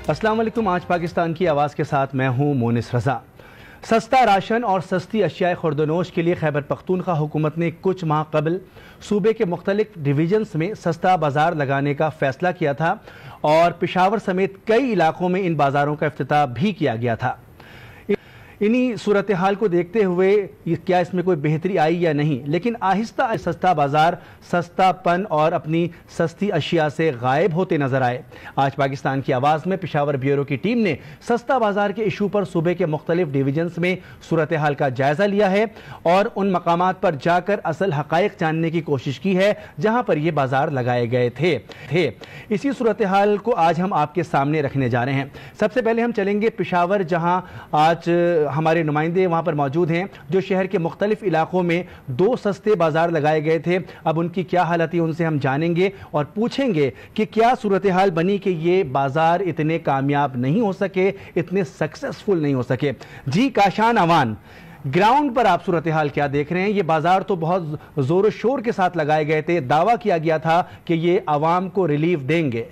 अस्सलाम वालेकुम। आज पाकिस्तान की आवाज़ के साथ मैं हूं मोनिस रजा। सस्ता राशन और सस्ती अशियाए खुर्दनोश के लिए खैबर पख्तूनख्वा हुकूमत ने कुछ माह कबल सूबे के मुख्तलिफ डिवीजन्स में सस्ता बाजार लगाने का फैसला किया था और पेशावर समेत कई इलाकों में इन बाजारों का इफ्तिताह भी किया गया था। इन्हीं सूरत हाल को देखते हुए क्या इसमें कोई बेहतरी आई या नहीं, लेकिन आहिस्ता सस्ता बाजार सस्तापन और अपनी सस्ती अशिया से गायब होते नजर आए। आज पाकिस्तान की आवाज़ में पेशावर ब्यूरो की टीम ने सस्ता बाजार के इशू पर सूबे के मुख्तलिफ डिवीजन्स में सूरत हाल का जायजा लिया है और उन मकामात पर जाकर असल हकायक जानने की कोशिश की है जहां पर यह बाजार लगाए गए थे। इसी सूरत हाल को आज हम आपके सामने रखने जा रहे हैं। सबसे पहले हम चलेंगे पेशावर, जहां आज हमारे नुमाइंदे वहां पर मौजूद हैं जो शहर के मुख्तलिफ इलाकों में 2 सस्ते बाजार लगाए गए थे। अब उनकी क्या हालत है उनसे हम जानेंगे और पूछेंगे कि क्या सूरत हाल बनी कि ये बाजार इतने कामयाब नहीं हो सके, इतने सक्सेसफुल नहीं हो सके। जी काशान अवान, ग्राउंड पर आप सूरत हाल क्या देख रहे हैं? ये बाजार तो बहुत जोर शोर के साथ लगाए गए थे, दावा किया गया था कि ये आवाम को रिलीफ देंगे।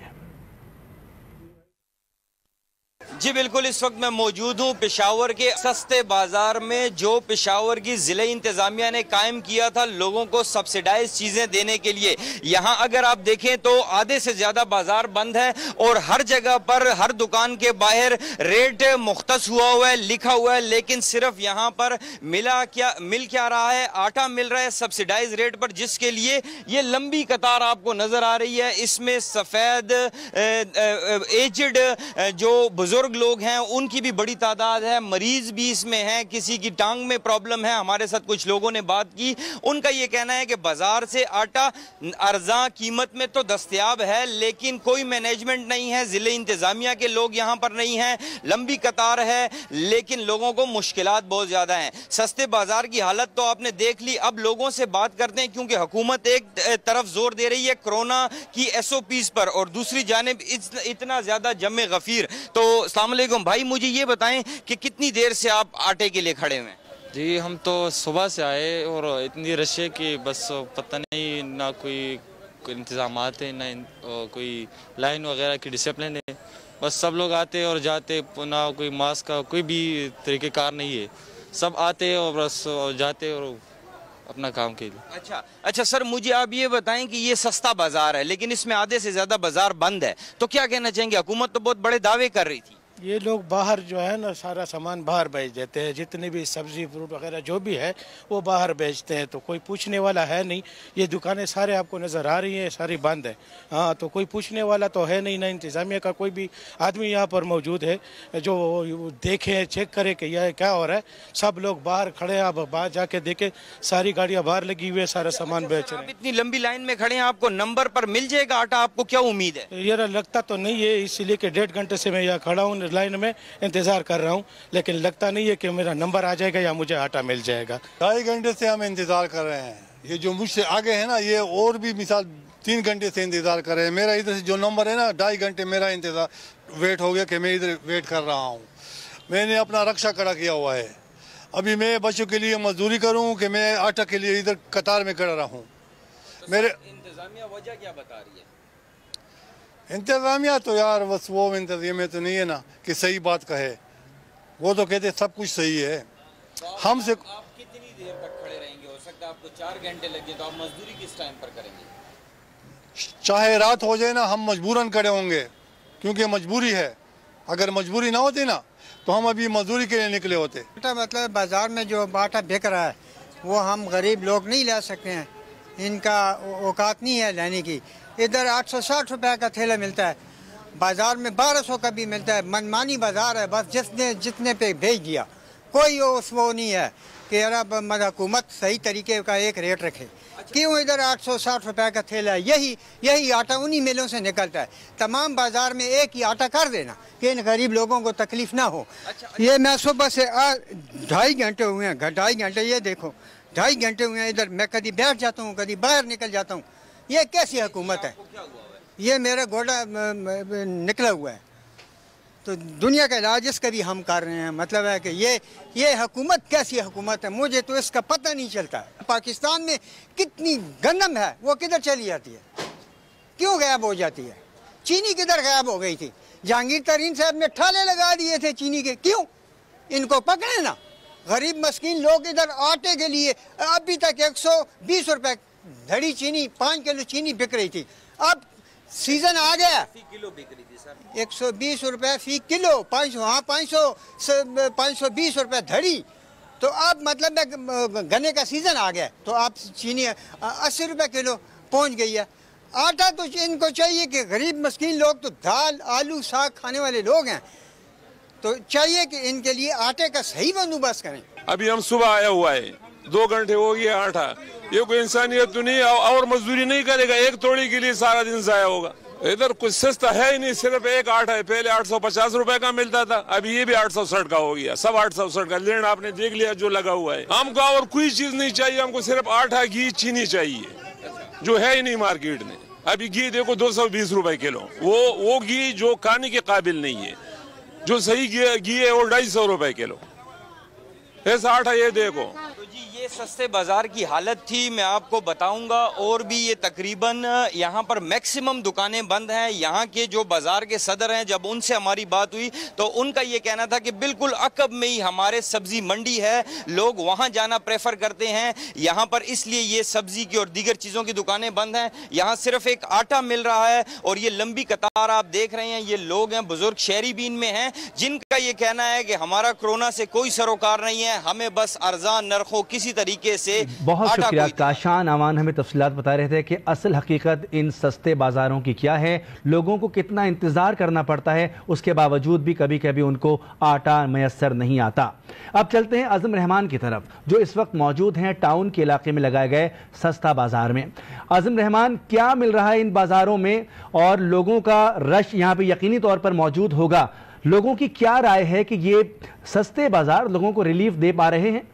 जी बिल्कुल, इस वक्त मैं मौजूद हूँ पेशावर के सस्ते बाजार में, जो पेशावर की जिले इंतजामिया ने कायम किया था लोगों को सब्सिडाइज चीजें देने के लिए। यहाँ अगर आप देखें तो आधे से ज्यादा बाजार बंद है और हर जगह पर हर दुकान के बाहर रेट मुख्तस हुआ है, लिखा हुआ है, लेकिन सिर्फ यहाँ पर मिल क्या रहा है, आटा मिल रहा है सब्सिडाइज रेट पर, जिसके लिए ये लंबी कतार आपको नजर आ रही है। इसमें सफेद एजड जो बुजुर्ग लोग हैं उनकी भी बड़ी तादाद है, मरीज भी इसमें हैं, किसी की टांग में प्रॉब्लम है। हमारे साथ कुछ लोगों ने बात की, उनका यह कहना है कि बाजार से आटा अर्जा कीमत में तो दस्तयाब है लेकिन कोई मैनेजमेंट नहीं है, जिले इंतजामिया के लोग यहां पर नहीं हैं, लंबी कतार है लेकिन लोगों को मुश्किलात बहुत ज्यादा हैं। सस्ते बाजार की हालत तो आपने देख ली। अब लोगों से बात करते हैं क्योंकि हुकूमत एक तरफ जोर दे रही है कोरोना की SOPs पर और दूसरी जानिब इतना ज्यादा जमे गफीर। तो अस्सलाम वालेकुम भाई, मुझे ये बताएं कि कितनी देर से आप आटे के लिए खड़े हुए हैं? जी हम तो सुबह से आए और इतनी रश है कि बस पता नहीं, ना कोई इंतजाम है, ना कोई लाइन वगैरह की डिसिप्लिन है। बस सब लोग आते और जाते, ना कोई मास्क का कोई भी तरीक़ेकार नहीं है। सब आते और बस जाते और अपना काम के लिए। अच्छा सर, मुझे आप ये बताएं कि ये सस्ता बाजार है लेकिन इसमें आधे से ज्यादा बाजार बंद है, तो क्या कहना चाहेंगे? हुकूमत तो बहुत बड़े दावे कर रही थी। ये लोग बाहर जो है ना सारा सामान बाहर बेच देते हैं, जितने भी सब्जी फ्रूट वगैरह जो भी है वो बाहर बेचते हैं, तो कोई पूछने वाला है नहीं। ये दुकानें सारे आपको नज़र आ रही हैं, सारी बंद है। हाँ, तो कोई पूछने वाला तो है नहीं, ना इंतज़ामिया का कोई भी आदमी यहाँ पर मौजूद है जो देखे चेक करे कि यह क्या हो रहा है। सब लोग बाहर खड़े हैं, अब बाहर जाके देखे सारी गाड़ियाँ बाहर लगी हुई है, सारा सामान बेच रहे हैं। इतनी लंबी लाइन में खड़े हैं, आपको नंबर पर मिल जाएगा आटा? आपको क्या उम्मीद है? यार लगता तो नहीं है, इसीलिए कि 1.5 घंटे से मैं यहाँ खड़ा हूँ, लाइन में इंतजार कर रहा हूँ, लेकिन लगता नहीं है कि मेरा नंबर आ जाएगा या मुझे आटा मिल जाएगा। 2.5 घंटे से हम इंतजार कर रहे हैं। ये जो मुझसे आगे है ना, ये और भी मिसाल 3 घंटे से इंतजार कर रहे हैं। मेरा इधर से जो नंबर है ना, 2.5 घंटे मेरा इंतजार वेट हो गया कि मैं इधर वेट कर रहा हूँ। मैंने अपना रक्षा खड़ा किया हुआ है। अभी मैं बच्चों के लिए मजदूरी करूँ कि मैं आटा के लिए इधर कतार में खड़ा रहूँ। मेरे इंतजामिया वजह क्या बता रही है? इंतजामिया तो यार बस वो इंतजामिया तो नहीं है ना कि सही बात कहे, वो तो कहते सब कुछ सही है। हमसे आप कितनी देर तक खड़े रहेंगे? हो सकता है आपको 4 घंटे लगे, तो आप मजदूरी किस टाइम पर करेंगे? चाहे रात हो जाए ना, हम मजबूरन खड़े होंगे क्योंकि मजबूरी है। अगर मजबूरी ना होती ना तो हम अभी मजदूरी के लिए निकले होते। मतलब बाजार में जो आटा बिक रहा है वो हम गरीब लोग नहीं ला सकते हैं, इनका औकात नहीं है लेने की। इधर 860 रुपए का थैला मिलता है, बाजार में 1200 का भी मिलता है। मनमानी बाजार है, बस जितने पे भेज दिया, कोई वो नहीं है कि यार हुकूमत सही तरीके का एक रेट रखे। क्यों इधर 860 रुपए का थैला है? यही आटा उन्हीं मिलों से निकलता है। तमाम बाजार में एक ही आटा कर देना कि इन गरीब लोगों को तकलीफ ना हो। ये मैं सुबह से 2.5 घंटे हुए हैं, 2.5 घंटे, ये देखो 2.5 घंटे हुए हैं। इधर मैं कभी बैठ जाता हूँ, कभी बाहर निकल जाता हूँ। ये कैसी हुकूमत है? ये मेरा गोड़ा निकला हुआ है, तो दुनिया का इलाज इसका भी हम कर रहे हैं। मतलब है कि ये हुकूमत कैसी हुकूमत है, मुझे तो इसका पता नहीं चलता। पाकिस्तान में कितनी गंदम है वो किधर चली जाती है, क्यों गायब हो जाती है? चीनी किधर गायब हो गई थी? जहांगीर तरीन साहब ने ठाले लगा दिए थे चीनी के, क्यों? इनको पकड़े ना। गरीब मस्कीन लोग इधर आटे के लिए अभी तक 120 रुपए धड़ी चीनी, 5 किलो चीनी बिक रही थी। अब सीजन आ गया, किलो बिक रही थी सर, 120 रुपए फी किलो, 500, हाँ 520 रुपए धड़ी। तो अब मतलब गन्ने का सीजन आ गया तो आप चीनी 80 रुपए किलो पहुंच गई है। आटा तो इनको चाहिए कि गरीब मस्कीन लोग तो दाल आलू साग खाने वाले लोग हैं, तो चाहिए कि इनके लिए आटे का सही बंदोबस्त करें। अभी हम सुबह आया हुआ है, 2 घंटे हो गए आटा, ये कोई इंसानियत तो नहीं, और मजदूरी नहीं करेगा, एक तोड़ी के लिए सारा दिन जाया होगा। इधर कुछ सस्ता है ही नहीं, सिर्फ एक आटा है। पहले 850 रुपए का मिलता था, अभी ये भी 860 का हो गया, सब 860 का। लेन आपने देख लिया जो लगा हुआ है। हमको और कोई चीज नहीं चाहिए, हमको सिर्फ आटा घी चीनी चाहिए, जो है ही नहीं मार्केट में। अभी घी देखो 220 रुपए किलो, वो घी जो खाने के काबिल नहीं है। जो सही घी है वो 250 रुपए किलो, ऐसा आटा ये देखो। तो जी ये सस्ते बाजार की हालत थी, मैं आपको बताऊंगा। और भी ये तकरीबन यहाँ पर मैक्सिमम दुकानें बंद हैं। यहाँ के जो बाजार के सदर हैं, जब उनसे हमारी बात हुई तो उनका ये कहना था कि बिल्कुल अकब में ही हमारे सब्जी मंडी है, लोग वहाँ जाना प्रेफर करते हैं। यहाँ पर इसलिए ये सब्जी की और दीगर चीज़ों की दुकानें बंद हैं। यहाँ सिर्फ एक आटा मिल रहा है और ये लंबी कतार आप देख रहे हैं। ये लोग हैं, बुजुर्ग शहरी भी इनमें हैं, जिनका ये कहना है कि हमारा कोरोना से कोई सरोकार नहीं है, हमें बस अरजान नरखों किसी तरीके से। बहुत शुक्रिया काशान अमान, हमें तफसीलात बता रहे थे कि असल हकीकत इन सस्ते बाजारों की क्या है, लोगों को कितना इंतजार करना पड़ता है, उसके बावजूद भी कभी कभी उनको आटा मैसर नहीं आता। अब चलते हैं आजम रहमान की तरफ, जो इस वक्त मौजूद हैं टाउन के इलाके में लगाए गए सस्ता बाजार में। आजम रहमान, क्या मिल रहा है इन बाजारों में और लोगों का रश यहाँ पे यकीनी तौर पर मौजूद होगा, लोगों की क्या राय है कि ये सस्ते बाजार लोगों को रिलीफ दे पा रहे हैं?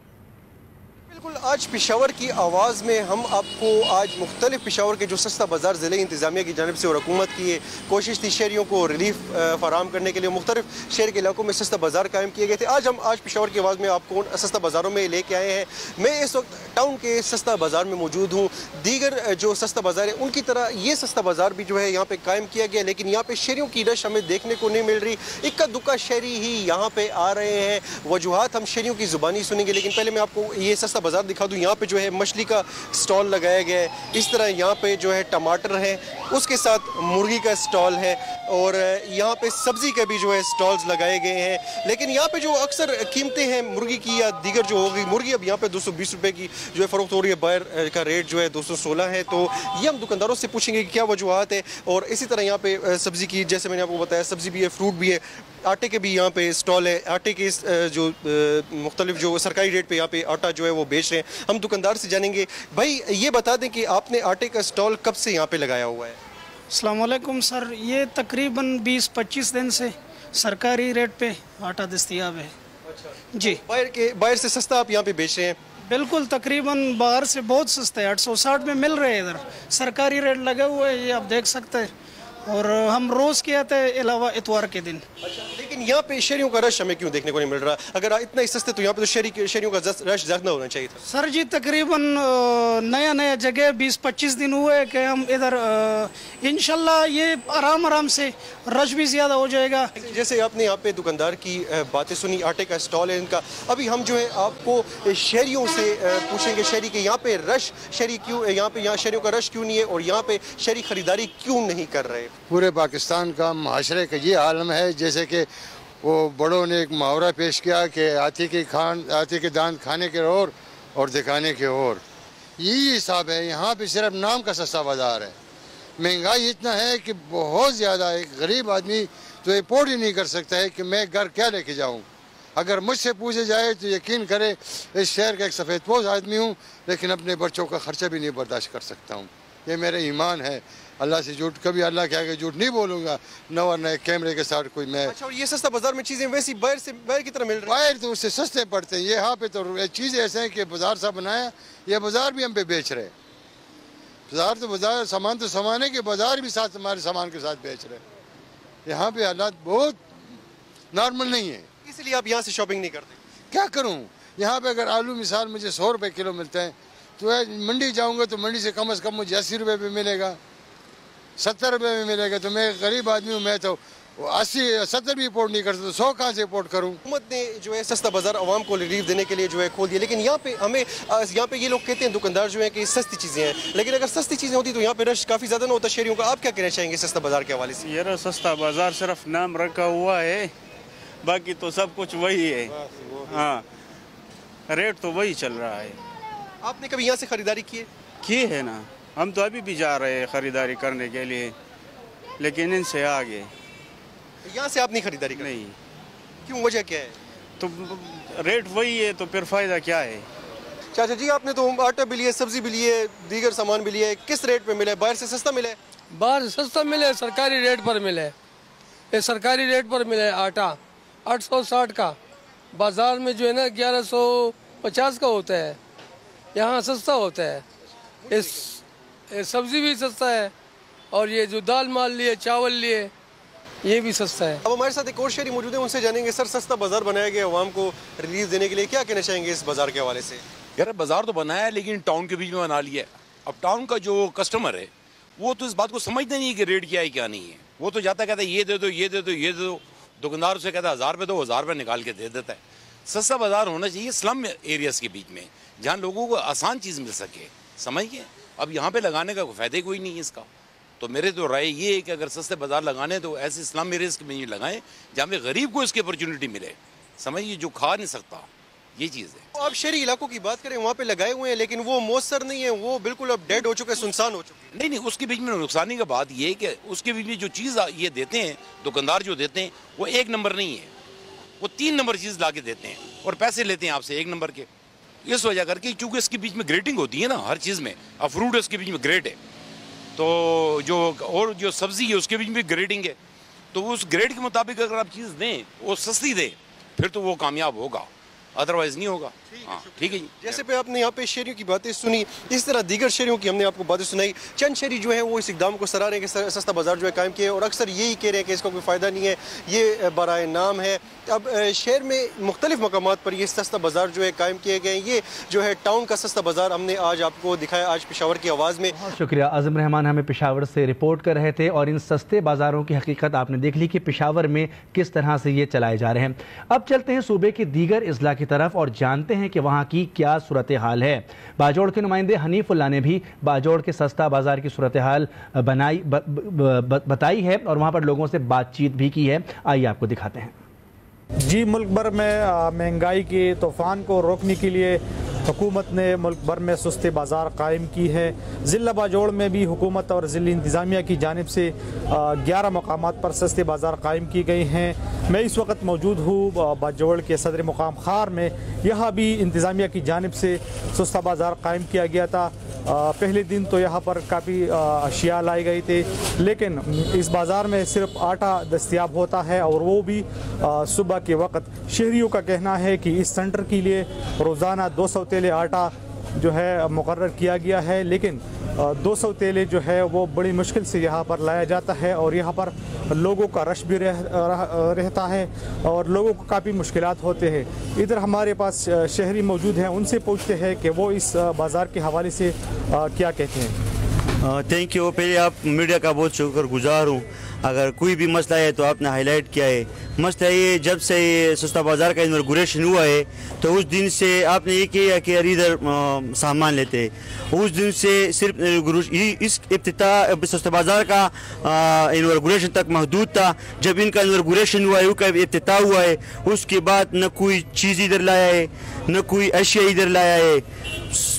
बिल्कुल, आज पेशावर की आवाज़ में हम आपको आज मुख्तलिफ पेशावर के जो सस्ता बाजार ज़िले इंतज़ामिया की जानिब से और हुकूमत की कोशिश थी शहरियों को रिलीफ फराहम करने के लिए मुख्तलिफ शहर के इलाकों में सस्ता बाजार कायम किए गए थे। आज पेशावर की आवाज़ में आपको सस्ता बाज़ारों में लेके आए हैं। मैं इस वक्त टाउन के सस्ता बाजार में मौजूद हूँ। दीगर जो सस्ता बाजार है उनकी तरह ये सस्ता बाजार भी जो है यहाँ पे कायम किया गया, लेकिन यहाँ पे शहरियों की रश हमें देखने को नहीं मिल रही। इक्का दुक्का शहरी ही यहाँ पे आ रहे हैं। वजूहात हम शहरियों की ज़ुबानी सुनेंगे, लेकिन पहले मैं आपको ये सस्ता बाजार दिखा दूं। यहाँ पे जो है मछली का स्टॉल लगाया गया है, इस तरह यहाँ पे जो है टमाटर है, उसके साथ मुर्गी का स्टॉल है और यहाँ पे सब्जी के भी जो है स्टॉल्स लगाए गए हैं। लेकिन यहाँ पे जो अक्सर कीमतें हैं मुर्गी की या दीगर जो होगी, मुर्गी अब यहाँ पे 220 रुपए की जो है फरोख्त हो रही है, बाहर का रेट जो है 216 है। तो ये हम दुकानदारों से पूछेंगे कि क्या वजूहात है। और इसी तरह यहाँ पे सब्जी की, जैसे मैंने आपको बताया, सब्जी भी है, फ्रूट भी है, आटे के भी यहाँ पे स्टॉल है। आटे के जो मुख्तलिफ जो सरकारी रेट पे यहाँ पे आटा जो है वो बेच रहे हैं। हम दुकानदार से जानेंगे। भाई ये बता दें कि आपने आटे का स्टॉल कब से यहाँ पे लगाया हुआ है? अस्सलाम वालेकुम सर, ये तकरीबन 20-25 दिन से सरकारी रेट पे आटा दस्तयाब है। अच्छा जी, बाहर से सस्ता आप यहाँ पे बेच रहे हैं? बिल्कुल, तकरीबन बाहर से बहुत सस्ते 860 में मिल रहे हैं, इधर सरकारी रेट लगे हुए हैं, ये आप देख सकते हैं। और हम रोज़ के आते हैं अलावा इतवार के दिन। अच्छा, लेकिन यहाँ पे शहरियों का रश हमें क्यों देखने को नहीं मिल रहा? अगर इतना ही सस्ते तो यहाँ पे तो शहरियों का रश ज़्यादा होना चाहिए था। सर जी, तकरीबन नया जगह 20-25 दिन हुए कि हम इधर इंशाल्लाह ये आराम से रश भी ज़्यादा हो जाएगा। जैसे आपने यहाँ पे दुकानदार की बातें सुनी, आटे का स्टॉल है इनका। अभी हम जो है आपको शहरियों से पूछेंगे, शहरी के यहाँ पे रश, शहरी क्यों यहाँ शहरियों का रश क्यों नहीं है और यहाँ पे शहरी खरीदारी क्यों नहीं कर रहे? पूरे पाकिस्तान का माशरे का ये आलम है, जैसे कि वो बड़ों ने एक मुहावरा पेश किया कि हाथी के दांत खाने के और दिखाने के और। यही हिसाब है। यहाँ पे सिर्फ नाम का सस्ता बाजार है। महंगाई इतना है कि बहुत ज़्यादा, एक गरीब आदमी तो अफोर्ड ही नहीं कर सकता है कि मैं घर क्या लेके जाऊँ। अगर मुझसे पूछे जाए तो यकीन करे, इस शहर का एक सफ़ेदपोश आदमी हूँ, लेकिन अपने बच्चों का ख़र्चा भी नहीं बर्दाश्त कर सकता हूँ। ये मेरा ईमान है। अल्लाह से झूठ, कभी अल्लाह के आगे झूठ नहीं बोलूँगा, न वरना कैमरे के साथ कोई मैं। अच्छा, और ये सस्ता बाजार में चीज़ें वैसी बाहर की तरह मिल रही हैं? बाहर तो उससे सस्ते पड़ते हैं। यहाँ पे तो चीज़ें ऐसे हैं कि बाजार सा बनाया, ये बाजार भी हम पे बेच रहे। बाजार सामान तो सामान है कि बाजार भी साथ हमारे सामान के साथ बेच रहे। यहाँ पे हालात बहुत नॉर्मल नहीं है, इसलिए आप यहाँ से शॉपिंग नहीं करते? क्या करूँ, यहाँ पे अगर आलू मिसाल मुझे 100 रुपये किलो मिलते हैं, तो मंडी जाऊँगा तो मंडी से कम मुझे 80 रुपये पे मिलेगा, 70 रुपये में मिलेगा। तो मैं गरीब आदमी हूँ, मैं तो 80-70 भी इम्पोर्ट नहीं कर सकते, 100 कहाँ से इम्पोर्ट करूँ। हुकूमत ने जो है सस्ता बाजार आवाम को रिलीफ देने के लिए जो है खोल दिया, लेकिन यहाँ पे हमें यहाँ पे ये लोग कहते हैं दुकानदार जो है कि सस्ती चीज़ें हैं, लेकिन अगर सस्ती चीज़ें होती तो यहाँ पे रश काफ़ी ज़्यादा ना होता शहरियों का। आप क्या कहना चाहेंगे सस्ता बाजार के हवाले से? यार सस्ता बाजार सिर्फ नाम रखा हुआ है, बाकी तो सब कुछ वही है। हाँ, रेट तो वही चल रहा है। आपने कभी यहाँ से खरीदारी की है ना? हम तो अभी भी जा रहे हैं खरीदारी करने के लिए, लेकिन इनसे आगे यहाँ से आप नहीं खरीदारी नहीं। क्यों, वजह क्या है? तो रेट वही है तो फिर फायदा क्या है? चाचा जी, आपने तो आटा भी लिया, सब्जी भी लिए, दीगर सामान भी लिया, किस रेट पे मिला है? बाहर से सस्ता मिला है? बाहर से सस्ता मिले, सरकारी रेट पर मिले। ये सरकारी रेट पर मिले आटा 860 का, बाजार में जो है ना 1150 का होता है, यहाँ सस्ता होता है। इस सब्जी भी सस्ता है और ये जो दाल माल लिए, चावल लिए, ये भी सस्ता है। अब हमारे साथ एक और शहरी मौजूद है, उनसे जानेंगे सर सस्ता बाजार बनाया गया आवाम को रिलीफ देने के लिए, क्या कहना चाहेंगे इस बाजार के हवाले से? यार बाजार तो बनाया है लेकिन टाउन के बीच में बना लिया है। अब टाउन का जो कस्टमर है वो तो इस बात को समझते नहीं है कि रेट क्या है क्या नहीं है। वो तो जाता कहता है ये दे दो, ये दे दो, ये दे दो। दुकानदार से कहता है 1000 रुपये दो, 1000 रुपये निकाल के दे देता है। सस्ता बाजार होना चाहिए स्लम एरियाज के बीच में, जहाँ लोगों को आसान चीज़ मिल सके, समझिए। अब यहाँ पे लगाने का फ़ायदा कोई नहीं है इसका। तो मेरे तो राय ये है कि अगर सस्ते बाजार लगाने तो ऐसे इस्लाम एरियाज में ये लगाएं जहाँ पे गरीब को इसकी अपॉर्चुनिटी मिले, समझिए, जो खा नहीं सकता, ये चीज़ है। तो आप शहरी इलाकों की बात करें, वहाँ पे लगाए हुए हैं लेकिन वो मौसर नहीं है, वो बिल्कुल अब डेड हो चुके हैं, सुनसान हो चुके हैं। नहीं, उसके बीच में नुकसानी का बात ये है कि उसके बीच में जो चीज़ ये देते हैं दुकानदार, जो देते हैं वो 1 नंबर नहीं है, वो 3 नंबर चीज़ ला के देते हैं और पैसे लेते हैं आपसे 1 नंबर के। इस वजह करके चूँकि इसके बीच में ग्रेडिंग होती है ना हर चीज़ में। अब फ्रूट इसके बीच में ग्रेड है, तो जो सब्ज़ी है उसके बीच में ग्रेडिंग है, तो उस ग्रेड के मुताबिक अगर आप चीज़ दें, वो सस्ती दें, फिर तो वो कामयाब होगा, अदरवाइज नहीं होगा। हाँ, ठीक है जी। जैसे पे आपने यहाँ पे शहरियों की बातें सुनी, इस तरह दीगर शहरियों की हमने आपको बातें सुनाई। चंद शहरी जो है वो इस इकदाम को सराह रहे हैं कि सस्ता बाजार जो है कायम किया है, और अक्सर यही कह रहे हैं कि इसका कोई फ़ायदा नहीं है, ये बराए नाम है। अब शहर में मुख्तलिफ मकामात पर ये सस्ता बाजार जो है कायम किए गए। ये जो है टाउन का सस्ता बाजार हमने आज आपको दिखाया, आज पेशावर की आवाज़ में। शुक्रिया। आज़म रहमान हमें पेशावर से रिपोर्ट कर रहे थे और इन सस्ते बाज़ारों की हकीकत आपने देख ली कि पेशावर में किस तरह से ये चलाए जा रहे हैं। अब चलते हैं सूबे के दीगर अजला की तरफ और जानते हैं कि वहाँ की क्या सूरत हाल है। बाजोड़ के नुमाइंदे हनीफुल्लाह ने भी बाजोड़ के सस्ता बाजार की सूरत हाल बताई है और वहाँ पर लोगों से बातचीत भी की है। आइए आपको दिखाते हैं। जी, मुल्क भर में महंगाई के तूफ़ान को रोकने के लिए हुकूमत ने मुल्क भर में सस्ते बाज़ार कायम की है। ज़िला बाजोड़ में भी हुकूमत और ज़िला इंतज़ामिया की जानिब से 11 मकामात पर सस्ते बाज़ार कायम किए गए हैं। मैं इस वक्त मौजूद हूँ बाजोड़ के सदर मुकाम खार में। यहाँ भी इंतज़ामिया की जानिब से सस्ता बाज़ार कायम किया गया था। पहले दिन तो यहाँ पर काफ़ी अशिया लाई गई थे, लेकिन इस बाज़ार में सिर्फ आटा दस्तयाब होता है और वो भी सुबह के वक्त। शहरियों का कहना है कि इस सेंटर के लिए रोज़ाना 200 तेले आटा जो है मुकर्रर किया गया है, लेकिन 200 तेले जो है वो बड़ी मुश्किल से यहाँ पर लाया जाता है और यहाँ पर लोगों का रश भी रहता है और लोगों को काफ़ी मुश्किलात होते हैं। इधर हमारे पास शहरी मौजूद हैं, उनसे पूछते हैं कि वो इस बाज़ार के हवाले से क्या कहते हैं। Thank you. पहले आप मीडिया का बहुत शुक्रगुजार हूँ। अगर कोई भी मसला है तो आपने हाईलाइट किया है। मसला ये, जब से ये सस्ता बाज़ार का इनॉग्रेशन हुआ है तो उस दिन से आपने ये किया कि यार इधर सामान लेते हैं। उस दिन से सिर्फ इस इफ्तिताह सस्ता बाज़ार का इनॉग्रेशन तक महदूद था। जब इनका इनॉग्रेशन हुआ है, उनका इफ्तिताह हुआ है, उसके बाद न कोई चीज़ इधर लाया है, न कोई अशिया इधर लाया है।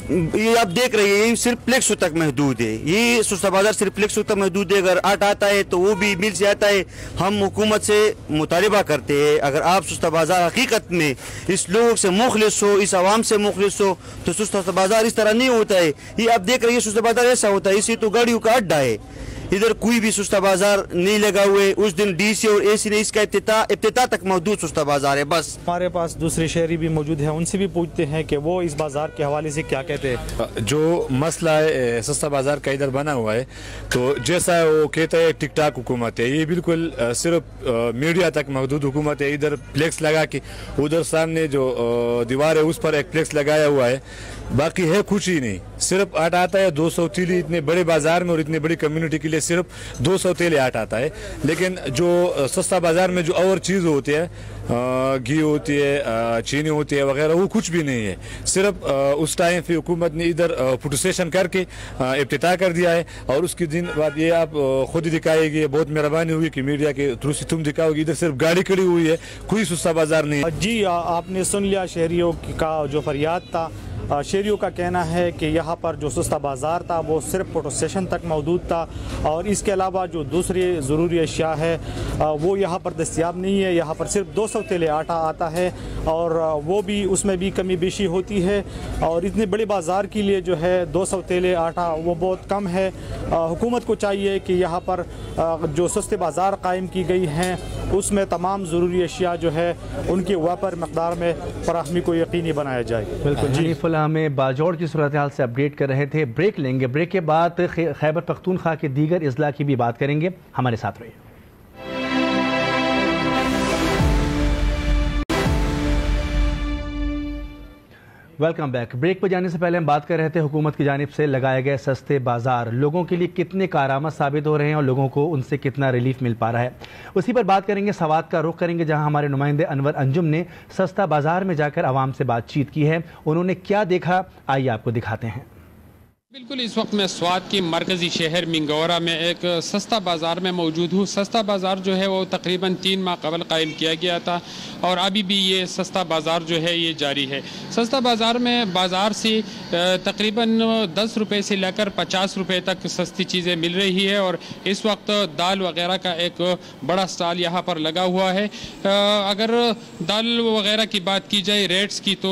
ये आप देख रहे हैं, ये सिर्फ प्लेक्सो तक महदूद है। ये सस्ता बाज़ार सिर्फ प्लेक्सो तक महदूद है। अगर आटा आता है तो वो भी मिल से आता है। हम हुकूमत से मुतालिबा करते हैं, अगर आप सस्ता बाज़ार हकीकत में इस लोगों से मुखलिस हो, इस आवाम से मुखलिस हो, तो सस्ता बाज़ार इस तरह नहीं होता है। ये आप देख रहे हैं, सस्ता बाज़ार ऐसा होता है, इसे तो गाड़ियों का अड्डा है। इधर कोई भी सस्ता बाज़ार नहीं लगा हुए। उस दिन डीसी और एसी ने इसका इफ्तिताह तक महदूद सस्ता बाज़ार है बस। हमारे पास दूसरे शहरी भी मौजूद हैं, उनसे भी पूछते हैं कि वो इस बाज़ार के हवाले से क्या कहते हैं। जो मसला है सस्ता बाज़ार का इधर बना हुआ है, तो जैसा वो कहता है टिक टाक हुकूमत है, ये बिल्कुल सिर्फ मीडिया तक महदूद हुकूमत है। इधर फ्लेक्स लगा के, उधर सामने जो दीवार है उस पर एक फ्लेक्स लगाया हुआ है, बाकी है कुछ ही नहीं। सिर्फ आटा आता है 200 तीली इतने बड़े बाजार में और इतनी बड़ी कम्युनिटी के लिए पहले सिर्फ 200 तेले आटा आता है, लेकिन जो सस्ता बाजार में जो और चीज़ होती है, घी होती है, चीनी होती है वगैरह, वो कुछ भी नहीं है। सिर्फ उस टाइम फिर हुकूमत ने इधर फोटो सेशन करके इफ्तिताह कर दिया है, और उसके दिन बाद ये आप खुद ही दिखाएगी। बहुत मेहरबानी होगी कि मीडिया के थ्रू से तुम दिखाओगे। इधर सिर्फ गाड़ी खड़ी हुई है, कोई सस्ता बाजार नहीं है। जी, आपने सुन लिया शहरियों का जो फरियाद था। शहरियों का कहना है कि यहाँ पर जो सस्ता बाज़ार था वो सिर्फ फोटो स्टेशन तक मौजूद था, और इसके अलावा जो दूसरी ज़रूरी अशिया है वो यहाँ पर दस्तियाब नहीं है। यहाँ पर सिर्फ 200 तेले आटा आता है, और वो भी उसमें भी कमी बेशी होती है, और इतने बड़े बाज़ार के लिए जो है 200 तेले आटा वो बहुत कम है। हुकूमत को चाहिए कि यहाँ पर जो सस्ते बाज़ार कायम की गई हैं उसमें तमाम ज़रूरी अशिया जो है उनकी वापर मकदार में फराहमी को यकीनी बनाया जाए। बिल्कुल जी, हमें बाजौड़ की सूरत हाल से अपडेट कर रहे थे। ब्रेक लेंगे, ब्रेक के बाद खैबर पख्तूनख्वा के दीगर अजला की भी बात करेंगे। हमारे साथ रहिए। Welcome back. ब्रेक पर जाने से पहले हम बात कर रहे थे हुकूमत की जानिब से लगाए गए सस्ते बाजार लोगों के लिए कितने कारआमद साबित हो रहे हैं और लोगों को उनसे कितना रिलीफ मिल पा रहा है, उसी पर बात करेंगे। सवात का रुख करेंगे जहां हमारे नुमाइंदे अनवर अंजुम ने सस्ता बाजार में जाकर आवाम से बातचीत की है। उन्होंने क्या देखा, आइए आपको दिखाते हैं। बिल्कुल, इस वक्त मैं स्वात की मरकज़ी शहर मिंगौरा में एक सस्ता बाज़ार में मौजूद हूँ। सस्ता बाज़ार जो है वो तकरीबन 3 माह कबल कायम किया गया था, और अभी भी ये सस्ता बाज़ार जो है ये जारी है। सस्ता बाज़ार में बाज़ार से तकरीबन 10 रुपये से लेकर 50 रुपये तक सस्ती चीज़ें मिल रही है, और इस वक्त दाल वगैरह का एक बड़ा स्टॉल यहाँ पर लगा हुआ है। अगर दाल वगैरह की बात की जाए रेट्स की, तो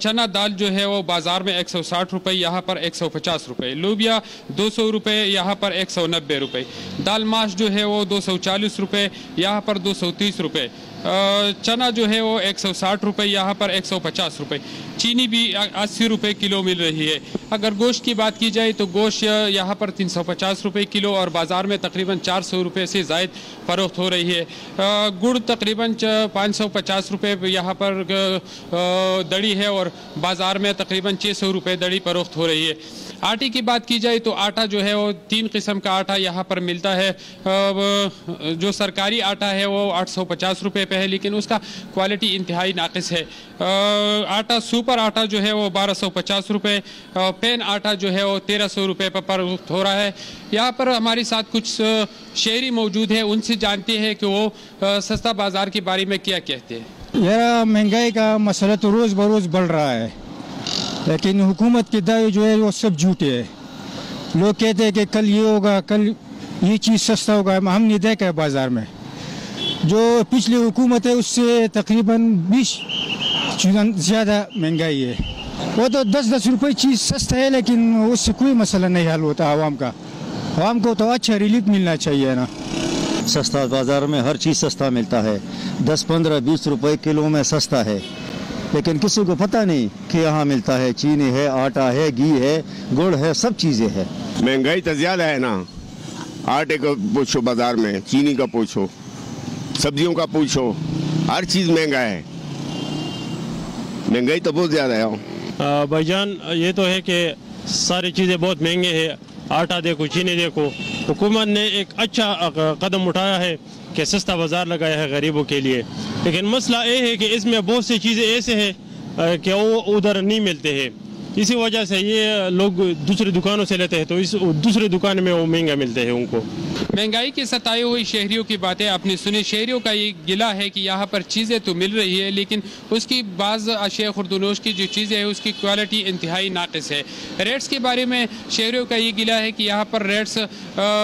चना दाल जो है वो बाज़ार में 160 रुपये, यहाँ पर 150 रुपये। लोबिया 200 रुपये, यहाँ पर 190 रुपये। दाल माश जो है वो 240 रुपये, यहाँ पर 230 रुपये। चना जो है वो 160 रुपये, यहाँ पर 150 रुपये। चीनी भी 80 रुपये किलो मिल रही है। अगर गोश्त की बात की जाए तो गोश्त यहाँ पर 350 रुपये किलो, और बाज़ार में तकरीबन 400 रुपये से ज़ायद फ़रोख्त हो रही है। गुड़ तकरीबन 550 रुपये यहाँ पर दड़ी है, और बाज़ार में तकरीबन 600 रुपये दड़ी फ़रोख्त हो रही है। आटे की बात की जाए तो आटा जो है वो 3 किस्म का आटा यहाँ पर मिलता है। जो सरकारी आटा है वो 850 रुपये पे है, लेकिन उसका क्वालिटी इंतहाई नाकिस है। आटा सुपर आटा जो है वो 1250 रुपये, पेन आटा जो है वो 1300 रुपये पर फरोख्त हो रहा है। यहाँ पर हमारे साथ कुछ शहरी मौजूद है, उनसे जानते हैं कि वो सस्ता बाज़ार के बारे में क्या कहते हैं। यह महंगाई का मसला तो रोज़ बरोज़ बढ़ रहा है, लेकिन हुकूमत के दावे जो है वो सब झूठे हैं। लोग कहते हैं कि कल ये होगा, कल ये चीज़ सस्ता होगा। हम नहीं देखा है बाज़ार में जो पिछली हुकूमत है उससे तकरीबन 20 ज़्यादा महंगाई है। वो तो 10-10 रुपये चीज़ सस्ता है, लेकिन उससे कोई मसला नहीं हल होता आवाम का। आवाम को तो अच्छा रिलीफ मिलना चाहिए ना। सस्ता बाज़ार में हर चीज़ सस्ता मिलता है, 10, 15, 20 रुपये किलो में सस्ता है, लेकिन किसी को पता नहीं कि यहाँ मिलता है। चीनी है, आटा है, घी है, गुड़ है, सब चीज़ें हैं। महंगाई तो ज़्यादा है ना। आटे का पूछो बाज़ार में, चीनी का पूछो, सब्जियों का पूछो, हर चीज़ महंगा है। महंगाई तो बहुत ज़्यादा है भाईजान। ये तो है कि सारी चीज़ें बहुत महंगे हैं। आटा देखो, चीनी देखो। हुकूमत ने एक अच्छा कदम उठाया है कि सस्ता बाज़ार लगाया है गरीबों के लिए, लेकिन मसला ये है कि इसमें बहुत सी चीज़ें ऐसे हैं कि वो उधर नहीं मिलते हैं। इसी वजह से ये लोग दूसरी दुकानों से लेते हैं, तो इस दूसरी दुकान में वो महंगा मिलते हैं उनको। महंगाई के सताए हुए शहरियों की बातें आपने सुनी। शहरियों का ये गिला है कि यहाँ पर चीज़ें तो मिल रही है, लेकिन उसकी बाज़ अशिया खुर्दनोश की जो चीज़ें हैं उसकी क्वालिटी इंतहाई नाकिस है। रेट्स के बारे में शहरियों का ये गिला है कि यहाँ पर रेट्स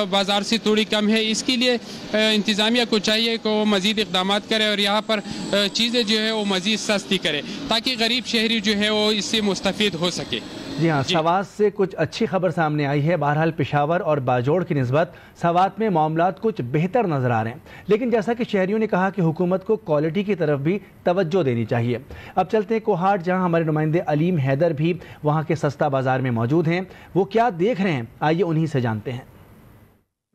बाज़ार से थोड़ी कम है। इसके लिए इंतज़ामिया को चाहिए कि वो मज़ीद इक़दाम करे और यहाँ पर चीज़ें जो है वो मज़ीद सस्ती करे, ताकि गरीब शहरी जो है वो इससे मुस्तफ़ीद हो सके। जी हाँ, सवात से कुछ अच्छी खबर सामने आई है। बहरहाल पेशावर और बाजौड़ की निस्बत सवात में मामलात कुछ बेहतर नजर आ रहे हैं, लेकिन जैसा कि शहरियों ने कहा कि हुकूमत को क्वालिटी की तरफ भी तवज्जो देनी चाहिए। अब चलते हैं कोहाट, जहां हमारे नुमाइंदे अलीम हैदर भी वहां के सस्ता बाजार में मौजूद हैं। वो क्या देख रहे हैं, आइए उन्हीं से जानते हैं।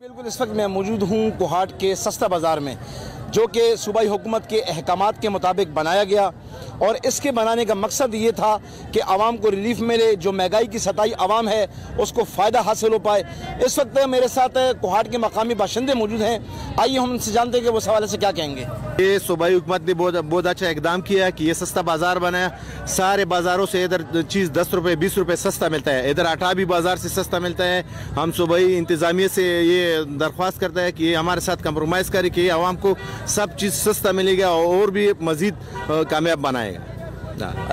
बिल्कुल, इस वक्त मैं मौजूद हूँ कोहाट के सस्ता बाज़ार में, जो कि सूबाई हुकूमत के अहकामात के मुताबिक बनाया गया और इसके बनाने का मकसद ये था कि आवाम को रिलीफ मिले, जो महंगाई की सताई आवाम है उसको फ़ायदा हासिल हो पाए। इस वक्त मेरे साथ कोहाट के मकामी बाशिंदे मौजूद हैं, आइए हम उनसे जानते हैं कि वो इस हवाले से क्या कहेंगे। ये सूबाई हुकूमत ने बहुत अच्छा इकदाम किया है कि ये सस्ता बाज़ार बनाया। सारे बाज़ारों से इधर चीज़ 10 रुपये 20 रुपये सस्ता मिलता है, इधर आटा भी बाज़ार से सस्ता मिलता है। हम सूबाई इंतज़ामिया से ये दरख्वास्त करता है कि ये हमारे साथ कंप्रोमाइज़ करे कि आवाम को सब चीज़ सस्ता मिलेगा और भी मज़ीद कामयाब बनाएगा।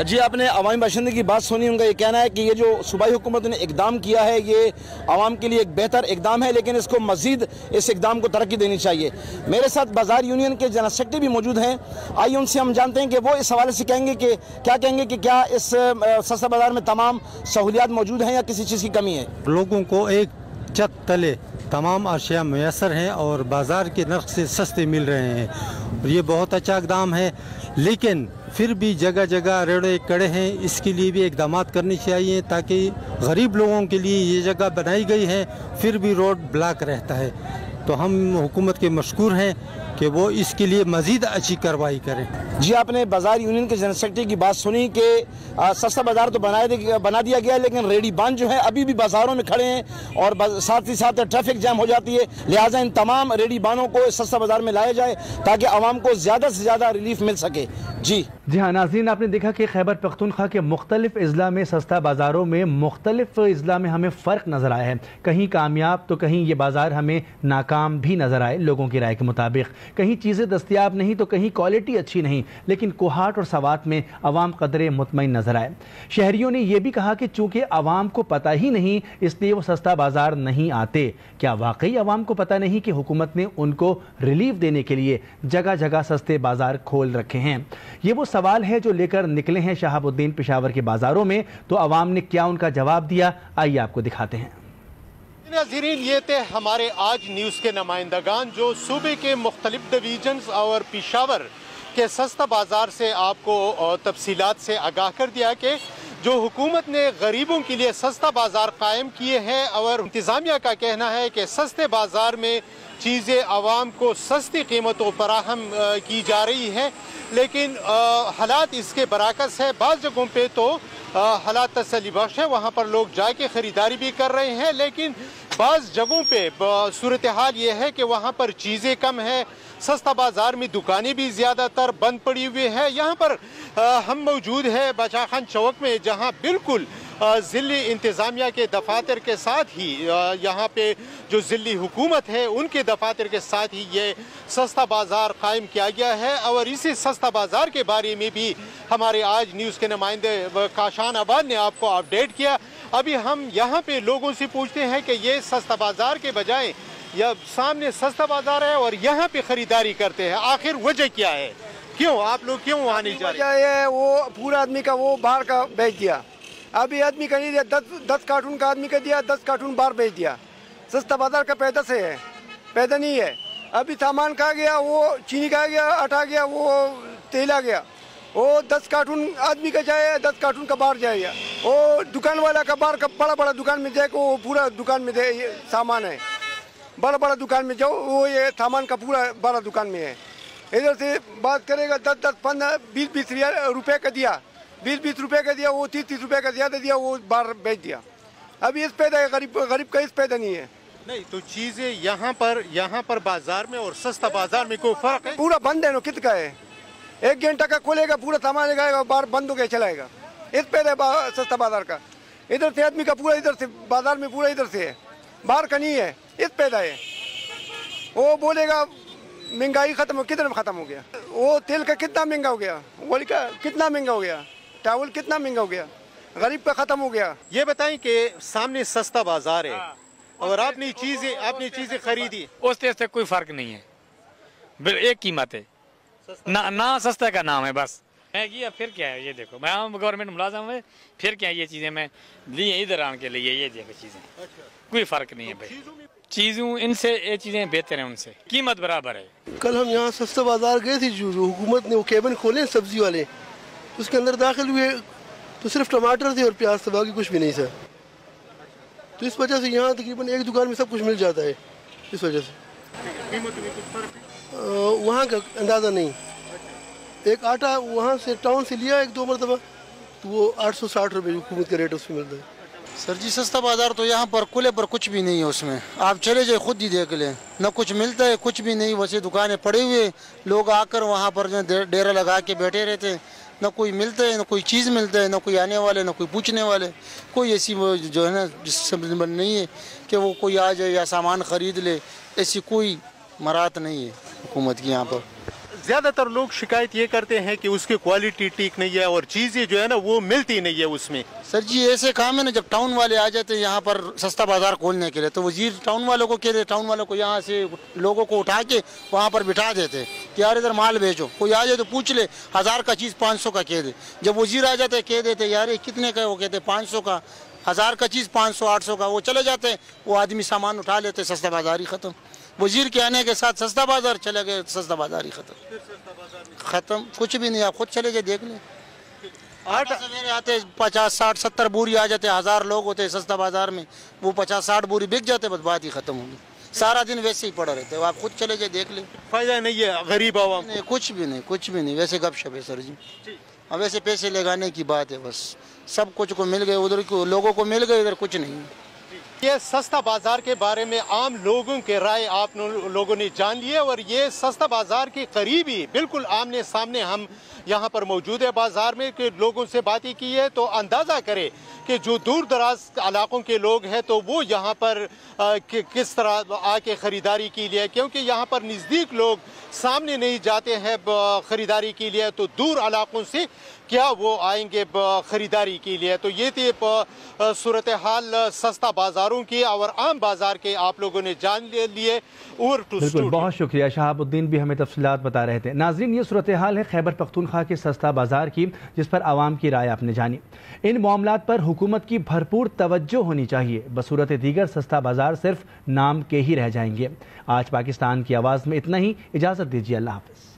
जी, आपने अवामी बाशिंदे की बात सुनी, उनका ये कहना है कि ये जो सूबाई हुकूमत ने इकदाम किया है ये आवाम के लिए एक बेहतर इकदाम है, लेकिन इसको मजीद इस इकदाम को तरक्की देनी चाहिए। मेरे साथ बाजार यूनियन के जनरल सेक्रेटरी भी मौजूद हैं, आइए उनसे हम जानते हैं कि वो इस हवाले से कहेंगे कि क्या इस सस्ता बाजार में तमाम सहूलियात मौजूद हैं या किसी चीज़ की कमी है। लोगों को एक छत तले तमाम अशिया मैसर हैं और बाज़ार के नर्ख से सस्ते मिल रहे हैं। ये बहुत अच्छा इकदाम है, लेकिन फिर भी जगह जगह रेड़े कड़े हैं, इसके लिए भी इकदाम करने चाहिए ताकि गरीब लोगों के लिए ये जगह बनाई गई है, फिर भी रोड ब्लॉक रहता है। तो हम हुकूमत के मशकूर हैं कि वो इसके लिए मजीद अच्छी कार्रवाई करें। जी, आपने बाजार यूनियन के जनरल सेक्रेटरी की बात सुनी कि सस्ता बाजार तो बना दिया गया, लेकिन रेडी बांध जो है अभी भी बाजारों में खड़े हैं और साथ ही साथ ट्रैफिक जाम हो जाती है। लिहाजा इन तमाम रेडी बानों को सस्ता बाजार में लाया जाए ताकि आवाम को ज़्यादा से ज़्यादा रिलीफ मिल सके। जी हाँ नाज़रीन, आपने देखा कि खैबर पख्तूनख्वा के मुख्तलिफ अजला में सस्ता बाज़ारों में मुख्तलिफ अजला में हमें फ़र्क नज़र आया है। कहीं कामयाब तो कहीं ये बाज़ार हमें नाकाम भी नज़र आए लोगों की राय के मुताबिक। कहीं चीज़ें दस्तियाब नहीं तो कहीं क्वालिटी अच्छी नहीं, लेकिन कोहाट और सवात में अवाम कदरे मुतमईन नज़र आए। शहरियों ने यह भी कहा कि चूँकि अवाम को पता ही नहीं इसलिए वो सस्ता बाज़ार नहीं आते। क्या वाकई अवाम को पता नहीं कि हुकूमत ने उनको रिलीफ देने के लिए जगह जगह सस्ते बाज़ार खोल रखे हैं? ये वो सवाल है जो लेकर निकले हैं शहाबुद्दीन पेशावर के बाज़ारों में। तो अवाम ने क्या उनका जवाब दिया, आइए आपको दिखाते हैं। नाज़रीन, ये थे हमारे आज न्यूज़ के नुमाइंदगान जो सूबे के मुख्तलिफ डिवीजन्स और पेशावर के सस्ता बाज़ार से आपको तफसीलात से आगाह कर दिया कि जो हुकूमत ने गरीबों के लिए सस्ता बाज़ार कायम किए हैं और इंतज़ामिया का कहना है कि सस्ते बाज़ार में चीज़ें आवाम को सस्ती कीमतों फराहम की जा रही हैं, लेकिन हालात इसके बराकस है। बाज़ जगहों पे तो हालात तसल्ली बख्श है, वहाँ पर लोग जाके ख़रीदारी भी कर रहे हैं, लेकिन बाज़ जगहों पे सूरत हाल ये है कि वहाँ पर चीज़ें कम है। सस्ता बाज़ार में दुकानें भी ज़्यादातर बंद पड़ी हुई है। यहाँ पर हम मौजूद है बादशाह खान चौक में, जहाँ बिल्कुल ज़िली इंतज़ामिया के दफातर के साथ ही यहाँ पे जो ज़िली हुकूमत है उनके दफातर के साथ ही ये सस्ता बाज़ार कायम किया गया है। और इसी सस्ता बाज़ार के बारे में भी हमारे आज न्यूज़ के नुमाइंदे काशान आबाद ने आपको अपडेट किया। अभी हम यहाँ पे लोगों से पूछते हैं कि ये सस्ता बाज़ार के बजाय या सामने सस्ता बाज़ार है और यहाँ पे ख़रीदारी करते हैं, आखिर वजह क्या है? क्यों आप लोग क्यों वहाँ नहीं जा रहे? वो पूरा आदमी का वो बाहर का बेच दिया, अभी आदमी का नहीं दिया, 10 कार्टून का आदमी का दिया, 10 कार्टून बाहर बेच दिया। सस्ता बाजार का पैदा से है, पैदा नहीं है। अभी सामान का गया, वो चीनी का गया, आटा गया, वो तेल आ गया, वो 10 कार्टून आदमी का जाए, 10 कार्टून का बाहर जाएगा। वो दुकान वाला का बाहर का बड़ा दुकान में जाए, वो पूरा दुकान में दे सामान है, बड़ा दुकान में जाओ, वो ये सामान का पूरा बड़ा दुकान में है। इधर से बात करेगा 10, 15, 20 रुपये का दिया, 20 रुपये का दिया, वो 30 रुपये का ज़्यादा दिया, वो बाहर बेच दिया। अभी इस पैदा है, गरीब का इस पैदा नहीं है। नहीं तो चीज़ें यहाँ पर बाजार में और सस्ता बाजार में कोई फर्क है? पूरा बंद है, नो कित का है, 1 घंटा का खोलेगा, पूरा सामान लगाएगा, बाहर बंद हो गया चलाएगा। इस पैदा है सस्ता बाजार का। इधर से आदमी का पूरा इधर से बाजार में पूरा इधर से है, बाहर का नहीं है, इस पैदा है। वो बोलेगा महंगाई खत्म, कितना खत्म हो गया? वो तेल का कितना महंगा हो गया, ऑयल का कितना महंगा हो गया, चावल कितना महंगा हो गया, गरीब का खत्म हो गया। ये बताएं कि सामने सस्ता बाजार है और आपने चीजें खरीदी, उससे कोई फर्क नहीं है, एक कीमत है ना सस्ता का नाम है बस। ये फिर क्या है, ये देखो मैं गवर्नमेंट मुलाजम है, फिर क्या ये चीजें मैं ली इधर आने के लिए, ये देखो चीजें कोई फर्क नहीं है भाई। चीज़ों इनसे ये चीज़ें बेहतर हैं, उनसे कीमत बराबर है। कल हम यहाँ सस्ता बाजार गए थे, जो हुकूमत ने वो केबिन खोले सब्जी वाले, उसके अंदर दाखिल हुए तो सिर्फ टमाटर थे और प्याज था, बाकी कुछ भी नहीं था। तो इस वजह से यहाँ तकरीबन एक दुकान में सब कुछ मिल जाता है, इस वजह से। कीमत में कुछ फर्क है? वहाँ का अंदाज़ा नहीं। एक आटा वहाँ से टाउन से लिया 1-2 मरतबा, तो वो 860 रुपये हुकूमत का रेट उसमें मिलता है। सर जी सस्ता बाज़ार तो यहाँ पर कुले पर कुछ भी नहीं है उसमें, आप चले जाए खुद ही देख लें, न कुछ मिलता है कुछ भी नहीं। वैसे दुकानें पड़े हुए, लोग आकर वहाँ पर जो डेरा लगा के बैठे रहते हैं, न कोई मिलता है न कोई चीज़ मिलता है, न कोई आने वाले न कोई पूछने वाले। कोई ऐसी जो है ना जिस नहीं है कि वो कोई आ जाए या सामान ख़रीद ले, ऐसी कोई मराहत नहीं है हुकूमत की यहाँ पर। ज़्यादातर लोग शिकायत ये करते हैं कि उसकी क्वालिटी ठीक नहीं है और चीज़ें जो है ना वो मिलती नहीं है उसमें। सर जी ऐसे काम है ना, जब टाउन वाले आ जाते हैं यहाँ पर सस्ता बाज़ार खोलने के लिए, तो वजीर टाउन वालों को कहते, टाउन वालों को यहाँ से लोगों को उठा के वहाँ पर बिठा देते कि यार इधर माल बेचो। कोई आ जाए तो पूछ ले, 1000 का चीज़ 500 का कह दे। जब वजीर आ जाते कह देते यार ये कितने का है, वो कहते 500 का। 1000 का चीज़ 500-800 का, वो चले जाते हैं, वो आदमी सामान उठा लेते, सस्ता बाज़ार ही ख़त्म। वजीर के आने के साथ सस्ता बाज़ार चले गए, सस्ता बाज़ार ही ख़त्म। कुछ भी नहीं, आप खुद चले जाए देख लें। आटा सवेरे आते 50-60-70 बोरी आ जाते, 1000 लोग होते सस्ता बाज़ार में, वो 50-60 बोरी बिक जाते, बस बात ही ख़त्म होगी। सारा दिन वैसे ही पड़ा रहते, आप खुद चले जाए देख लें। फ़ायदा नहीं है गरीब आवाम नहीं, कुछ भी नहीं, कुछ भी नहीं। वैसे गपशप है सर जी, अब वैसे पैसे लगाने की बात है बस। सब कुछ को मिल गए, उधर को लोगों को मिल गए, इधर कुछ नहीं। ये सस्ता बाज़ार के बारे में आम लोगों के राय आप लोगों ने जान लिए, और ये सस्ता बाज़ार के करीब ही बिल्कुल आमने सामने हम यहाँ पर मौजूद है बाज़ार में, कि लोगों से बातें की है तो अंदाज़ा करें कि जो दूर दराज इलाकों के लोग हैं तो वो यहाँ पर किस तरह आके ख़रीदारी के लिए, क्योंकि यहाँ पर नज़दीक लोग सामने नहीं जाते हैं ख़रीदारी के लिए, तो दूर इलाकों से क्या वो आएंगे ख़रीदारी के लिए। तो ये थी सूरत हाल सस्ता बाज़ारों की और आम बाज़ार के आप लोगों ने जान लिए। बिल्कुल, बहुत शुक्रिया। शहाबुद्दीन भी हमें तफसीलात बता रहे थे। नाज़रीन, ये सूरत हाल है खैबर पख्तूनख्वा के सस्ता बाज़ार की, जिस पर आवाम की राय आपने जानी। इन मामलात पर हुकूमत की भरपूर तवज्जो होनी चाहिए। बसूरत दीगर सस्ता बाज़ार सिर्फ नाम के ही रह जाएंगे। आज पाकिस्तान की आवाज़ में इतना ही। इजाज़त दीजिए, अल्लाह हाफ़िज़।